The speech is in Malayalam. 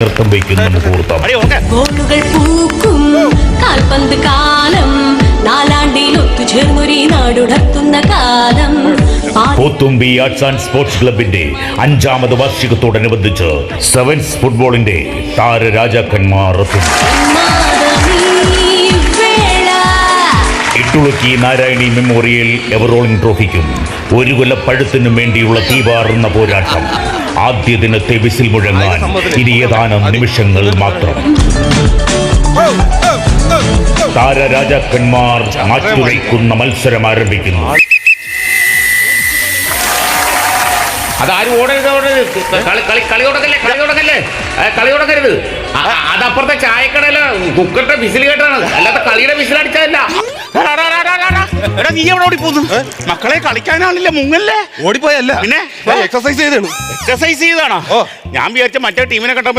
നൃത്തം വയ്ക്കുന്ന മുഹൂർത്തം. ഗോളുകൾ പൂക്കും കാൽപന്ത് കാലം, നാലാണ്ടിൽ ഒത്തുചേർന്നൊരു നാടുടത്തുന്ന കാലം. പോത്തുമ്പി ആർട്സ് ആൻഡ് സ്പോർട്സ് ക്ലബിന്റെ 5ാമത് വാർഷികത്തോടനുബന്ധിച്ച് സെവൻസ് ഫുട്ബോളിന്റെ താരരാജാക്കന്മാർ ഇട്ടുളുക്കി നാരായണി മെമ്മോറിയൽ എവറോളിംഗ് ട്രോഫിക്കും ഒരു കൊല്ലപ്പഴുത്തിനും വേണ്ടിയുള്ള തീവാറുന്ന പോരാട്ടം. ആദ്യ ദിനത്തെ വിസിൽ മുഴങ്ങാൻ ഇനി ഏതാനും നിമിഷങ്ങൾ മാത്രം. താരരാജാക്കന്മാർ മാറ്റുരയ്ക്കുന്ന മത്സരം ആരംഭിക്കുന്നു. അതാരും കളി തുടങ്ങരുത്. അതപ്പുറത്തെ ചായക്കടയില് കുക്കറിന്റെ വിസിൽ കേട്ടാണ്, അല്ലാത്ത കളിയുടെ വിസിൽ അടിച്ചതല്ല. എടാ നീ എവിടെ ഓടിപ്പോന്നു? മക്കളെ കളിക്കാനാളില്ല, മുങ്ങല്ലേ. ഓടിപ്പോയല്ല, പിന്നെ എക്സസൈസ് ചെയ്താണോ? എക്സസൈസ് ചെയ്താണോ? ഞാൻ വിചാരിച്ച മറ്റേ ടീമിനെ കണ്ടപ്പോ